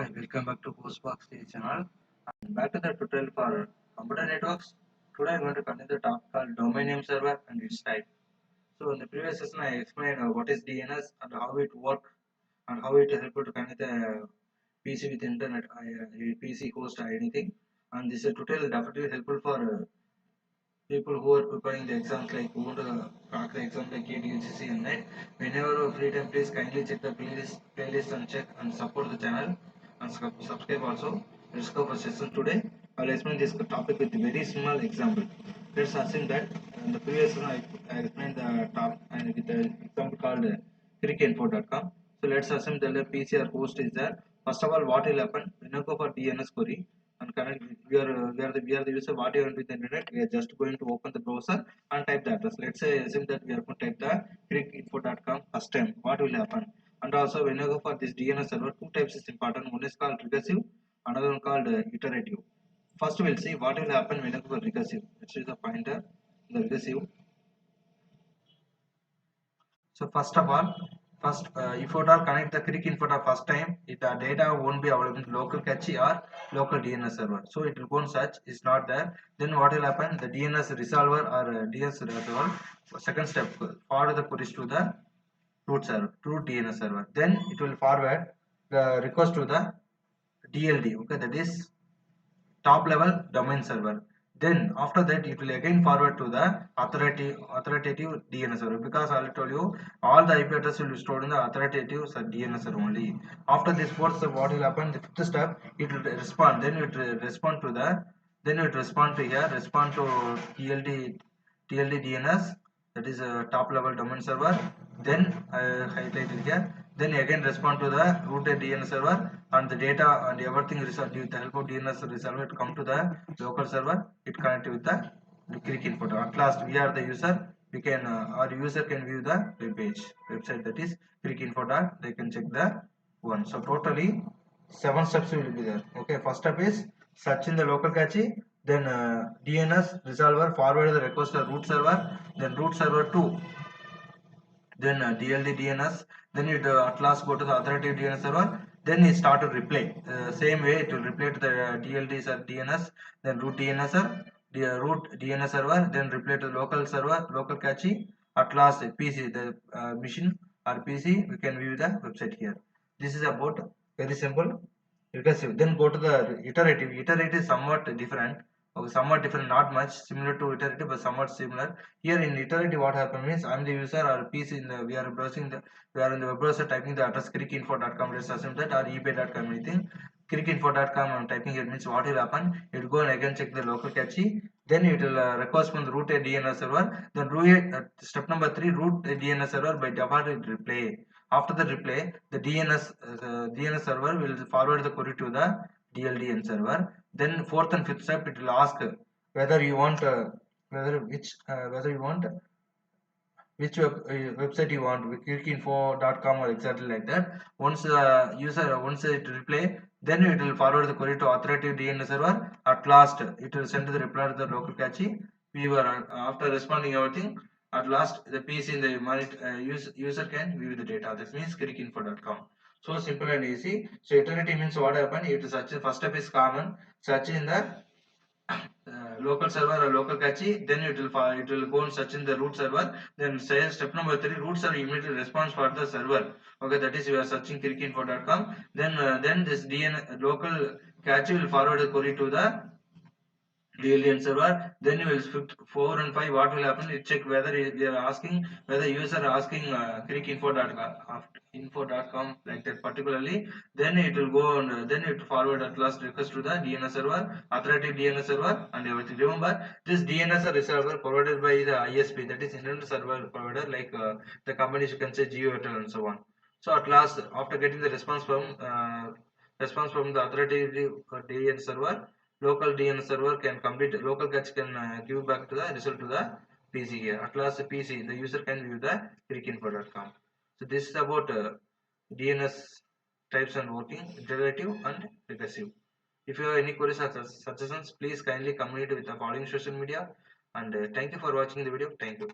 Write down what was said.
Hi, welcome back to HOSTBOX channel. And back to the tutorial for computer networks. Today I'm going to continue the topic called domain name server and its type. So in the previous session I explained what is DNS and how it works and how it helps to connect the PC with internet, PC host or anything. And this tutorial is definitely helpful for people who are preparing the exams, like who want to crack the exam like UGC and NET. Whenever free time, please kindly check the playlist and check and support the channel and subscribe also. Let's go for session today. I'll explain this topic with a very small example. Let's assume that in the previous one I explained the topic and with the example called crickinfo.com. So let's assume that the PC or host is there. First of all, what will happen when you go for DNS query and connect? We are the user. What you want with the internet? We are just going to open the browser and type the address. Let's say assume that we are going to type the crickinfo.com first time. What will happen? And also when you go for this DNS server, two types is important. One is called recursive, another one called iterative. First we'll see what will happen when you go for recursive. Let's use the pointer, the recursive. So first of all, if you are connect the crick info first time, the data won't be available in local cache or local DNS server. So it will go and search, is not there. Then what will happen? The DNS resolver or DNS resolver, second step, forward the queries to the root server, root DNS server. Then it will forward the request to the DLD. Okay, that is top level domain server. Then after that it will again forward to the authoritative DNS server, because I told you all the IP address will be stored in the authoritative DNS server only. After this fourth step, what will happen? The fifth step, it will respond. Then it will respond to the, then it will respond to here, respond to TLD DNS, that is a top level domain server. Then highlighted here. Then again respond to the rooted DNS server, and the data and everything result with the help of DNS resolver to come to the local server. It connect with the crick info. At last we are the user. We can our user can view the website, that is crickinfo. They can check the one. So totally 7 steps will be there. Okay, first step is search in the local cache, then DNS resolver forward the request to root server, then root server 2, then DLD DNS, then it at last go to the authoritative DNS server, then it start to replay. Same way it will replay to the DLD DNS, then root DNS server, root DNS server, then replay to the local server, local cache. At last PC, the machine or PC, we can view the website here. This is about very simple recursive. Then go to the iterative. Iterative is somewhat different. Okay, somewhat different, not much similar to iterative, but somewhat similar. Here in iterative, what happens means I'm the user or PC in the, we are browsing the, we are in the web browser typing the address crickinfo.com. Let's assume that, or ebay.com, anything. Crickinfo.com I'm typing it, means what will happen? It will go and again check the local cache. Then it will request from the root a DNS server. Then step number 3, root a DNS server, by default it replay. After the replay, the DNS server will forward the query to the DLDN server. Then fourth and fifth step, it will ask whether you want whether you want which website you want, crickinfo.com or exactly like that. Once once it replay, then it will forward the query to authoritative DNS server. At last it will send the reply to the local cache. After responding everything, at last the PC in the user can view the data. That means crickinfo.com. So simple and easy. So iterative means what happen? It is such a first step is common, search in the local server or local cache. Then it will go and search in the root server. Then say step number 3, root server immediately responds for the server. Okay, that is you are searching crickinfo.com. Then this local cache will forward the query to the DLN server. Then you will shift 4 and 5. What will happen? You check whether they are asking, whether user asking crickinfo.com like that particularly. Then it will go and then it forward at last request to the DNS server, authoritative DNS server, and everything. Remember, this DNS resolver provided by the ISP, that is internet server provider, like the companies you can say Geo, Airtel, and so on. So at last, after getting the response from the authoritative DNS server, local DNS server can complete, local cache can give back to the result to the PC here. At last the PC, the user can view the crickinfo.com. So this is about DNS types and working, iterative and recursive. If you have any queries or suggestions, please kindly communicate with the following social media. And thank you for watching the video. Thank you.